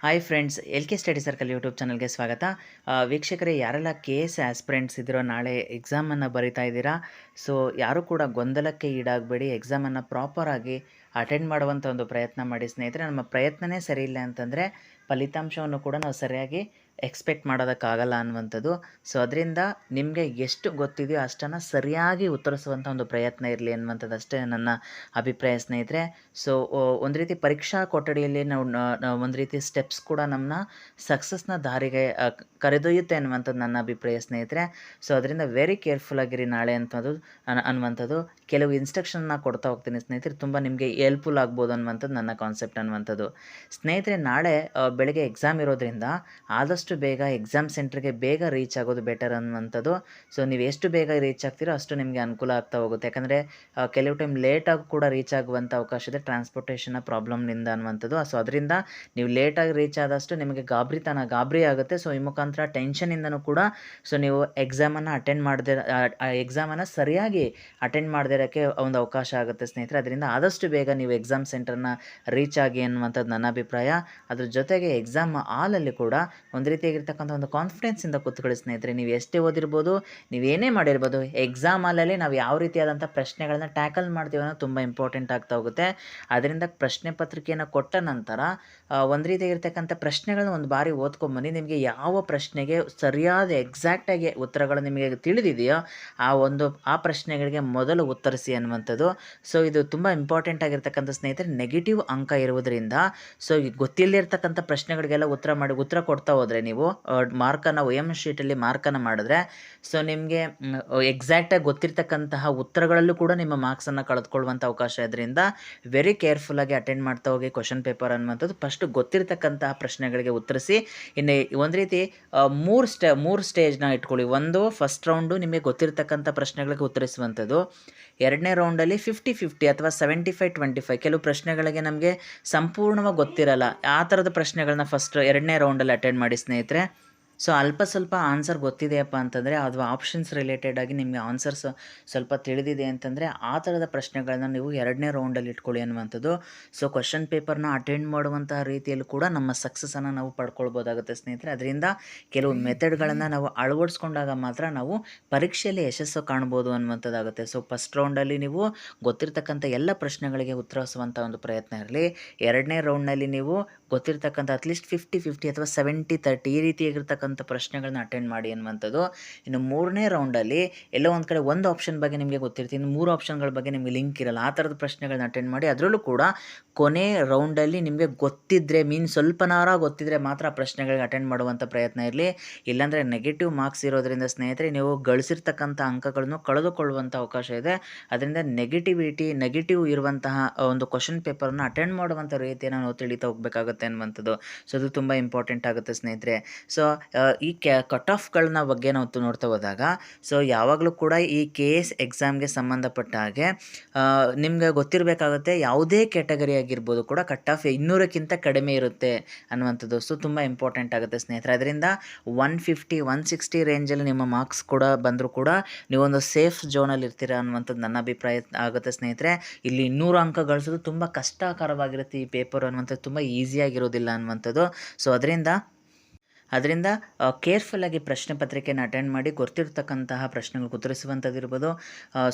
Hi friends, L K study circle YouTube ಚಾನಲ್ಗೆ ಸ್ವಾಗತ. ವೀಕ್ಷಕರೇ, ಯಾರೆಲ್ಲ KS ಆಸ್ಪಿರೆಂಟ್ಸ್ ಇದ್ದೀರೋ, ನಾಳೆ ಎಕ್ಸಾಮನ್ನು ಬರಿತಾ ಇದ್ದೀರಾ. ಸೊ ಯಾರೂ ಕೂಡ ಗೊಂದಲಕ್ಕೆ ಈಡಾಗಬೇಡಿ. ಎಕ್ಸಾಮನ್ನು ಪ್ರಾಪರಾಗಿ ಅಟೆಂಡ್ ಮಾಡುವಂಥ ಒಂದು ಪ್ರಯತ್ನ ಮಾಡಿ ಸ್ನೇಹಿತರೆ. ನಮ್ಮ ಪ್ರಯತ್ನನೇ ಸರಿ ಇಲ್ಲ ಅಂತಂದರೆ ಫಲಿತಾಂಶವನ್ನು ಕೂಡ ನಾವು ಸರಿಯಾಗಿ ಎಕ್ಸ್ಪೆಕ್ಟ್ ಮಾಡೋದಕ್ಕಾಗಲ್ಲ ಅನ್ನುವಂಥದ್ದು. ಸೊ ಅದರಿಂದ ನಿಮಗೆ ಎಷ್ಟು ಗೊತ್ತಿದೆಯೋ ಅಷ್ಟನ್ನು ಸರಿಯಾಗಿ ಉತ್ತರಿಸುವಂಥ ಒಂದು ಪ್ರಯತ್ನ ಇರಲಿ ಅನ್ನುವಂಥದ್ದು ಅಷ್ಟೇ ನನ್ನ ಅಭಿಪ್ರಾಯ ಸ್ನೇಹಿತರೆ. ಸೊ ಒಂದು ರೀತಿ ಪರೀಕ್ಷಾ ಕೊಠಡಿಯಲ್ಲಿ ನಾವು ಒಂದು ರೀತಿ ಸ್ಟೆಪ್ಸ್ ಕೂಡ ನಮ್ಮನ್ನ ಸಕ್ಸಸ್ನ ದಾರಿಗೆ ಕರೆದೊಯ್ಯುತ್ತೆ ಅನ್ನುವಂಥದ್ದು ನನ್ನ ಅಭಿಪ್ರಾಯ ಸ್ನೇಹಿತರೆ. ಸೊ ಅದರಿಂದ ವೆರಿ ಕೇರ್ಫುಲ್ ಆಗಿರಿ ನಾಳೆ ಅನ್ನುವಂಥದ್ದು. ಕೆಲವು ಇನ್ಸ್ಟ್ರಕ್ಷನ್ನ ಕೊಡ್ತಾ ಹೋಗ್ತೀನಿ ಸ್ನೇಹಿತರೆ, ತುಂಬ ನಿಮಗೆ ಹೆಲ್ಪ್ಫುಲ್ ಆಗ್ಬೋದು ಅನ್ನುವಂಥದ್ದು ನನ್ನ ಕಾನ್ಸೆಪ್ಟ್ ಅನ್ನುವಂಥದ್ದು. ಸ್ನೇಹಿತರೆ, ನಾಳೆ ಬೆಳಗ್ಗೆ ಎಕ್ಸಾಮ್ ಇರೋದ್ರಿಂದ ಆದಷ್ಟು ಬೇಗ ಎಕ್ಸಾಮ್ ಸೆಂಟ್ರಿಗೆ ಬೇಗ ರೀಚ್ ಆಗೋದು ಬೆಟರ್ ಅನ್ನುವಂಥದ್ದು. ಸೊ ನೀವು ಎಷ್ಟು ಬೇಗ ರೀಚ್ ಆಗ್ತೀರೋ ಅಷ್ಟು ನಿಮಗೆ ಅನುಕೂಲ ಆಗ್ತಾ ಹೋಗುತ್ತೆ. ಯಾಕಂದರೆ ಕೆಲವು ಟೈಮ್ ಲೇಟಾಗಿ ಕೂಡ ರೀಚ್ ಆಗುವಂಥ ಅವಕಾಶ ಇದೆ, ಟ್ರಾನ್ಸ್ಪೋರ್ಟೇಷನ್ನ ಪ್ರಾಬ್ಲಮ್ನಿಂದ ಅನ್ನುವಂಥದ್ದು. ಸೊ ಅದರಿಂದ ನೀವು ಲೇಟಾಗಿ ರೀಚ್ ಆದಷ್ಟು ನಿಮಗೆ ಗಾಬರಿ ಆಗುತ್ತೆ. ಸೊ ಈ ಮುಖಾಂತರ ಟೆನ್ಷನಿಂದನೂ ಕೂಡ ಸೊ ನೀವು ಎಕ್ಸಾಮನ್ನು ಎಕ್ಸಾಮನ್ನು ಸರಿಯಾಗಿ ಅಟೆಂಡ್ ಮಾಡದಿರೋಕ್ಕೆ ಒಂದು ಅವಕಾಶ ಆಗುತ್ತೆ ಸ್ನೇಹಿತರೆ. ಅದರಿಂದ ಆದಷ್ಟು ಬೇಗ ನೀವು ಎಕ್ಸಾಮ್ ಸೆಂಟರ್ನ ರೀಚ್ ಆಗಿ ಅನ್ನುವಂಥದ್ದು ನನ್ನ ಅಭಿಪ್ರಾಯ. ಅದ್ರ ಜೊತೆಗೆ ಎಕ್ಸಾಮ್ ಹಾಲಲ್ಲಿ ಕೂಡ ಒಂದು ರೀತಿಯಾಗಿರ್ತಕ್ಕಂಥ ಒಂದು ಕಾನ್ಫಿಡೆನ್ಸಿಂದ ಕೂತ್ಕೊಳ್ಳಿ ಸ್ನೇಹಿತರೆ. ನೀವು ಎಷ್ಟೇ ಓದಿರ್ಬೋದು, ನೀವೇನೇ ಮಾಡಿರ್ಬೋದು, ಎಕ್ಸಾಮ್ ಹಾಲಲ್ಲಿ ನಾವು ಯಾವ ರೀತಿಯಾದಂಥ ಪ್ರಶ್ನೆಗಳನ್ನ ಟ್ಯಾಕಲ್ ಮಾಡ್ತೀವಿ ಅನ್ನೋದು ತುಂಬ ಇಂಪಾರ್ಟೆಂಟ್ ಆಗ್ತಾ ಹೋಗುತ್ತೆ. ಅದರಿಂದ ಪ್ರಶ್ನೆ ಪತ್ರಿಕೆಯನ್ನು ಕೊಟ್ಟ ನಂತರ ಒಂದು ರೀತಿಯಾಗಿರ್ತಕ್ಕಂಥ ಪ್ರಶ್ನೆಗಳನ್ನ ಒಂದು ಬಾರಿ ಓದ್ಕೊಂಬನ್ನಿ. ನಿಮಗೆ ಯಾವ ಪ್ರಶ್ನೆಗೆ ಸರಿಯಾದ ಎಕ್ಸಾಕ್ಟಾಗಿ ಉತ್ತರಗಳು ನಿಮಗೆ ತಿಳಿದಿದೆಯೋ ಆ ಪ್ರಶ್ನೆಗಳಿಗೆ ಮೊದಲು ಉತ್ತರಿಸಿ ಅನ್ನುವಂಥದ್ದು. ಸೊ ಇದು ತುಂಬ ಇಂಪಾರ್ಟೆಂಟ್ ಆಗಿರ್ತಕ್ಕಂಥ ಸ್ನೇಹಿತರೆ. ನೆಗೆಟಿವ್ ಅಂಕ ಇರುವುದರಿಂದ ಸೊ ಗೊತ್ತಿಲ್ಲದೆ ಇರ್ತಕ್ಕಂಥ ಪ್ರಶ್ನೆಗಳಿಗೆಲ್ಲ ಉತ್ತರ ಕೊಡ್ತಾ ಹೋದರೆ ನೀವು ಮಾರ್ಕನ್ನು OM ಶೀಟಲ್ಲಿ ಮಾರ್ಕನ್ನು ಮಾಡಿದ್ರೆ ಸೊ ನಿಮಗೆ ಎಕ್ಸಾಕ್ಟಾಗಿ ಗೊತ್ತಿರ್ತಕ್ಕಂತಹ ಉತ್ತರಗಳಲ್ಲೂ ಕೂಡ ನಿಮ್ಮ ಮಾರ್ಕ್ಸನ್ನು ಕಳೆದುಕೊಳ್ಳುವಂಥ ಅವಕಾಶ ಇದರಿಂದ ವೆರಿ ಕೇರ್ಫುಲ್ಲಾಗಿ ಅಟೆಂಡ್ ಮಾಡ್ತಾ ಹೋಗಿ ಕ್ವಶನ್ ಪೇಪರ್ ಅನ್ನುವಂಥದ್ದು. ಫಸ್ಟು ಗೊತ್ತಿರ್ತಕ್ಕಂತಹ ಪ್ರಶ್ನೆಗಳಿಗೆ ಉತ್ತರಿಸಿ. ಇನ್ನು ಒಂದು ರೀತಿ ಮೂರು ಸ್ಟೇಜ್ನ ಇಟ್ಕೊಳ್ಳಿ. ಒಂದು ಫಸ್ಟ್ ರೌಂಡು ನಿಮಗೆ ಗೊತ್ತಿರ್ತಕ್ಕಂಥ ಪ್ರಶ್ನೆಗಳಿಗೆ ಉತ್ತರಿಸುವಂಥದ್ದು. ಎರಡನೇ ರೌಂಡಲ್ಲಿ 50-50 ಅಥವಾ 75-25. ಕೆಲವು ಪ್ರಶ್ನೆಗಳಿಗೆ ನಮಗೆ ಸಂಪೂರ್ಣವಾಗಿ ಗೊತ್ತಿರಲ್ಲ. ಆ ಥರದ ಪ್ರಶ್ನೆಗಳನ್ನ ಎರಡನೇ ರೌಂಡಲ್ಲಿ ಅಟೆಂಡ್ ಮಾಡಿ ಸ್ನೇಹಿತರೆ. ಸೊ ಅಲ್ಪ ಸ್ವಲ್ಪ ಆನ್ಸರ್ ಗೊತ್ತಿದೆಯಪ್ಪ ಅಂತಂದರೆ, ಅಥವಾ ಆಪ್ಷನ್ಸ್ ರಿಲೇಟೆಡ್ ಆಗಿ ನಿಮಗೆ ಆನ್ಸರ್ಸ್ ಸ್ವಲ್ಪ ತಿಳಿದಿದೆ ಅಂತಂದರೆ ಆ ಥರದ ಪ್ರಶ್ನೆಗಳನ್ನ ನೀವು ಎರಡನೇ ರೌಂಡಲ್ಲಿ ಇಟ್ಕೊಳ್ಳಿ ಅನ್ನುವಂಥದ್ದು. ಸೊ ಕ್ವಶನ್ ಪೇಪರ್ನ ಅಟೆಂಡ್ ಮಾಡುವಂತಹ ರೀತಿಯಲ್ಲೂ ಕೂಡ ನಮ್ಮ ಸಕ್ಸಸ್ಸನ್ನು ನಾವು ಪಡ್ಕೊಳ್ಬೋದಾಗುತ್ತೆ ಸ್ನೇಹಿತರೆ. ಅದರಿಂದ ಕೆಲವು ಮೆಥಡ್ಗಳನ್ನು ನಾವು ಅಳವಡಿಸ್ಕೊಂಡಾಗ ಮಾತ್ರ ನಾವು ಪರೀಕ್ಷೆಯಲ್ಲಿ ಯಶಸ್ಸು ಕಾಣ್ಬೋದು ಅನ್ನುವಂಥದ್ದಾಗುತ್ತೆ. ಸೊ ಫಸ್ಟ್ ರೌಂಡಲ್ಲಿ ನೀವು ಗೊತ್ತಿರ್ತಕ್ಕಂಥ ಎಲ್ಲ ಪ್ರಶ್ನೆಗಳಿಗೆ ಉತ್ತರಿಸುವಂಥ ಒಂದು ಪ್ರಯತ್ನ ಇರಲಿ. ಎರಡನೇ ರೌಂಡ್ನಲ್ಲಿ ನೀವು ಗೊತ್ತಿರ್ತಕ್ಕಂಥ ಅಟ್ಲೀಸ್ಟ್ 50-50 ಅಥವಾ 70-30 ಈ ರೀತಿಯಾಗಿರ್ತಕ್ಕಂಥ ಪ್ರಶ್ನೆಗಳನ್ನ ಅಟೆಂಡ್ ಮಾಡಿ ಅನ್ನುವಂಥದ್ದು. ಇನ್ನು ಮೂರನೇ ರೌಂಡಲ್ಲಿ ಎಲ್ಲೋ ಒಂದು ಕಡೆ ಒಂದು ಆಪ್ಷನ್ ಬಗ್ಗೆ ನಿಮಗೆ ಗೊತ್ತಿರ್ತೀನಿ, ಇನ್ನು 3 ಆಪ್ಷನ್ಗಳ ಬಗ್ಗೆ ನಿಮಗೆ ಲಿಂಕ್ ಇರಲ್ಲ. ಆ ಥರದ ಪ್ರಶ್ನೆಗಳನ್ನ ಅಟೆಂಡ್ ಮಾಡಿ. ಅದರಲ್ಲೂ ಕೂಡ ಕೊನೆ ರೌಂಡಲ್ಲಿ ನಿಮಗೆ ಗೊತ್ತಿದ್ದರೆ ಸ್ವಲ್ಪನಾರ ಗೊತ್ತಿದ್ದರೆ ಮಾತ್ರ ಆ ಪ್ರಶ್ನೆಗಳಿಗೆ ಅಟೆಂಡ್ ಮಾಡುವಂಥ ಪ್ರಯತ್ನ ಇರಲಿ. ಇಲ್ಲಾಂದರೆ ನೆಗೆಟಿವ್ ಮಾರ್ಕ್ಸ್ ಇರೋದರಿಂದ ಸ್ನೇಹಿತರೆ ನೀವು ಗಳಿಸಿರ್ತಕ್ಕಂಥ ಅಂಕಗಳನ್ನು ಕಳೆದುಕೊಳ್ಳುವಂಥ ಅವಕಾಶ ಇದೆ. ಅದರಿಂದ ನೆಗೆಟಿವ್ ಇರುವಂತಹ ಒಂದು ಕ್ವಶನ್ ಪೇಪರ್ನ ಅಟೆಂಡ್ ಮಾಡುವಂಥ ರೀತಿಯನ್ನು ನಾವು ತಿಳಿತಾ ಹೋಗಬೇಕಾಗುತ್ತೆ ಅನ್ನುವಂಥದ್ದು. ಸೊ ಅದು ತುಂಬ ಇಂಪಾರ್ಟೆಂಟ್ ಆಗುತ್ತೆ ಸ್ನೇಹಿತರೆ. ಸೊ ಈ ಕಟ್ ಆಫ್ಗಳನ್ನ ಬಗ್ಗೆ ನಾವು ನೋಡ್ತಾ ಹೋದಾಗ ಸೊ ಯಾವಾಗಲೂ ಕೂಡ ಈ KS ಎಕ್ಸಾಮ್ಗೆ ಸಂಬಂಧಪಟ್ಟ ಹಾಗೆ ನಿಮ್ಗೆ ಗೊತ್ತಿರಬೇಕಾಗುತ್ತೆ, ಯಾವುದೇ ಕ್ಯಾಟಗರಿ ಆಗಿರ್ಬೋದು ಕೂಡ ಕಟ್ ಆಫ್ 200ಕ್ಕಿಂತ ಕಡಿಮೆ ಇರುತ್ತೆ ಅನ್ನುವಂಥದ್ದು. ಸೊ ತುಂಬ ಇಂಪಾರ್ಟೆಂಟ್ ಆಗುತ್ತೆ ಸ್ನೇಹಿತರೆ. ಅದರಿಂದ 150-160 ರೇಂಜಲ್ಲಿ ನಿಮ್ಮ ಮಾರ್ಕ್ಸ್ ಕೂಡ ಬಂದರೂ ಕೂಡ ನೀವೊಂದು ಸೇಫ್ ಝೋನಲ್ಲಿ ಇರ್ತೀರ ಅನ್ನುವಂಥದ್ದು ನನ್ನ ಅಭಿಪ್ರಾಯ ಆಗುತ್ತೆ ಸ್ನೇಹಿತರೆ. ಇಲ್ಲಿ 200 ಅಂಕ ಗಳಿಸೋದು ತುಂಬ ಕಷ್ಟಕರವಾಗಿರುತ್ತೆ. ಈ ಪೇಪರ್ ಅನ್ನುವಂಥದ್ದು ತುಂಬ ಈಸಿಯಾಗಿರೋದಿಲ್ಲ ಅನ್ನುವಂಥದ್ದು. ಸೊ ಅದರಿಂದ ಕೇರ್ಫುಲ್ಲಾಗಿ ಪ್ರಶ್ನೆ ಪತ್ರಿಕೆಯನ್ನು ಅಟೆಂಡ್ ಮಾಡಿ ಗೊತ್ತಿರ್ತಕ್ಕಂತಹ ಪ್ರಶ್ನೆಗಳಿಗೆ ಉತ್ತರಿಸುವಂಥದ್ದಿರ್ಬೋದು.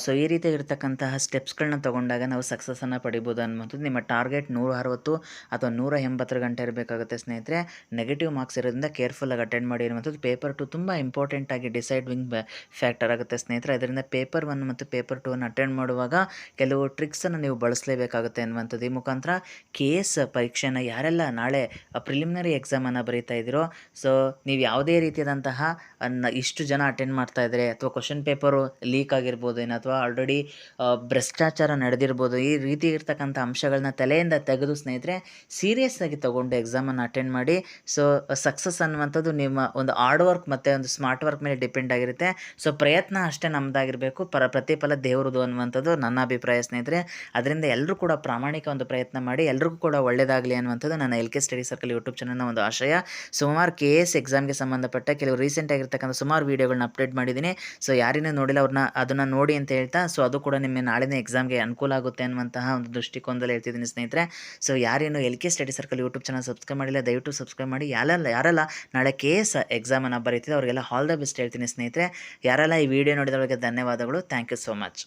ಸೊ ಈ ರೀತಿ ಇರತಕ್ಕಂತಹ ಸ್ಟೆಪ್ಸ್ಗಳನ್ನ ತೊಗೊಂಡಾಗ ನಾವು ಸಕ್ಸಸ್ಸನ್ನು ಪಡಿಬೋದು ಅನ್ನುವಂಥದ್ದು. ನಿಮ್ಮ ಟಾರ್ಗೆಟ್ 160 ಅಥವಾ 180 ಗಂಟೆ ಇರಬೇಕಾಗುತ್ತೆ ಸ್ನೇಹಿತರೆ. ನೆಗೆಟಿವ್ ಮಾರ್ಕ್ಸ್ ಇರೋದ್ರಿಂದ ಕೇರ್ಫುಲ್ಲಾಗಿ ಅಟೆಂಡ್ ಮಾಡಿ ಅನ್ನುವಂಥದ್ದು. ಪೇಪರ್ 2 ತುಂಬ ಇಂಪಾರ್ಟೆಂಟಾಗಿ ಡಿಸೈಡಿಂಗ್ ಫ್ಯಾಕ್ಟರ್ ಆಗುತ್ತೆ ಸ್ನೇಹಿತರೆ. ಅದರಿಂದ ಪೇಪರ್ 1 ಮತ್ತು ಪೇಪರ್ 2 ಅಟೆಂಡ್ ಮಾಡುವಾಗ ಕೆಲವು ಟ್ರಿಕ್ಸನ್ನು ನೀವು ಬಳಸಲೇಬೇಕಾಗುತ್ತೆ ಅನ್ನುವಂಥದ್ದು. ಈ ಮುಖಾಂತರ KS ಪರೀಕ್ಷೆಯನ್ನು ಯಾರೆಲ್ಲ ನಾಳೆ ಪ್ರಿಲಿಮಿನರಿ ಎಕ್ಸಾಮನ್ನು ಬರೀತಾ ಇದ್ದೀರೋ ಸೊ ನೀವು ಯಾವುದೇ ರೀತಿಯಾದಂತಹ ಇಷ್ಟು ಜನ ಅಟೆಂಡ್ ಮಾಡ್ತಾ ಇದ್ದಾರೆ ಅಥವಾ ಕ್ವಶನ್ ಪೇಪರು ಲೀಕ್ ಆಗಿರ್ಬೋದು ಅಥವಾ ಆಲ್ರೆಡಿ ಭ್ರಷ್ಟಾಚಾರ ನಡೆದಿರ್ಬೋದು, ಈ ರೀತಿ ಇರ್ತಕ್ಕಂಥ ಅಂಶಗಳನ್ನ ತಲೆಯಿಂದ ತೆಗೆದು ಸ್ನೇಹಿತರೆ ಸೀರಿಯಸ್ ಆಗಿ ತೊಗೊಂಡು ಎಕ್ಸಾಮನ್ನು ಅಟೆಂಡ್ ಮಾಡಿ. ಸೊ ಸಕ್ಸಸ್ ಅನ್ನುವಂಥದ್ದು ನಿಮ್ಮ ಒಂದು ಹಾರ್ಡ್ ವರ್ಕ್ ಮತ್ತು ಒಂದು ಸ್ಮಾರ್ಟ್ ವರ್ಕ್ ಮೇಲೆ ಡಿಪೆಂಡ್ ಆಗಿರುತ್ತೆ. ಸೊ ಪ್ರಯತ್ನ ಅಷ್ಟೇ ನಮ್ಮದಾಗಿರಬೇಕು, ಪ್ರತಿಫಲ ದೇವರದು ಅನ್ನುವಂಥದ್ದು ನನ್ನ ಅಭಿಪ್ರಾಯ ಸ್ನೇಹಿತರೆ. ಅದರಿಂದ ಎಲ್ಲರೂ ಕೂಡ ಪ್ರಾಮಾಣಿಕ ಒಂದು ಪ್ರಯತ್ನ ಮಾಡಿ, ಎಲ್ರಿಗೂ ಕೂಡ ಒಳ್ಳೆಯದಾಗಲಿ ಅನ್ನುವಂಥದ್ದು ನನ್ನ LK ಸ್ಟಡಿ ಸರ್ಕಲ್ ಯೂಟ್ಯೂಬ್ ಚಾನಲ್ನ ಒಂದು ಆಶಯ. ಸುಮಾರು ಎಸ್ ಎಕ್ಸಾಮ್ಗೆ ಸಂಬಂಧಪಟ್ಟ ಕೆಲವು ರೀಸೆಂಟ್ ಆಗಿರ್ತಕ್ಕಂಥ ಸುಮಾರು ವೀಡಿಯೋಗಳನ್ನ ಅಪ್ಡೇಟ್ ಮಾಡಿದ್ದೀನಿ. ಸೊ ಯಾರೇನೂ ನೋಡಿಲ್ಲ ಅದನ್ನು ನೋಡಿ ಅಂತ ಹೇಳ್ತಾ, ಸೊ ಅದು ಕೂಡ ನಿಮ್ಮ ನಾಳಿನ ಎಕ್ಸಾಮ್ಗೆ ಅನುಕೂಲ ಆಗುತ್ತೆ ಅನ್ನುವಂತಹ ಒಂದು ದೃಷ್ಟಿಕೋನದಲ್ಲಿ ಹೇಳ್ತಿದ್ದೀನಿ ಸ್ನೇಹಿತರೆ. ಸೊ ಯಾರೇನು LK study circle YouTube channel subscribe ಮಾಡಿಲ್ಲ, ದಯವಿಟ್ಟು ಸಬ್ಸ್ಕ್ರೈಬ್ ಮಾಡಿ. ಯಾರೆಲ್ಲ ನಾಳೆ KS ಎಕ್ಸಾಮನ್ನು ಬರೀತಿದೆ ಅವರಿಗೆಲ್ಲ ಆಲ್ ದ ಬೆಸ್ಟ್ ಹೇಳ್ತೀನಿ ಸ್ನೇಹಿತರೆ. ಯಾರೆಲ್ಲ ಈ ವಿಡಿಯೋ ನೋಡಿದವರಿಗೆ ಧನ್ಯವಾದಗಳು. Thank you so much.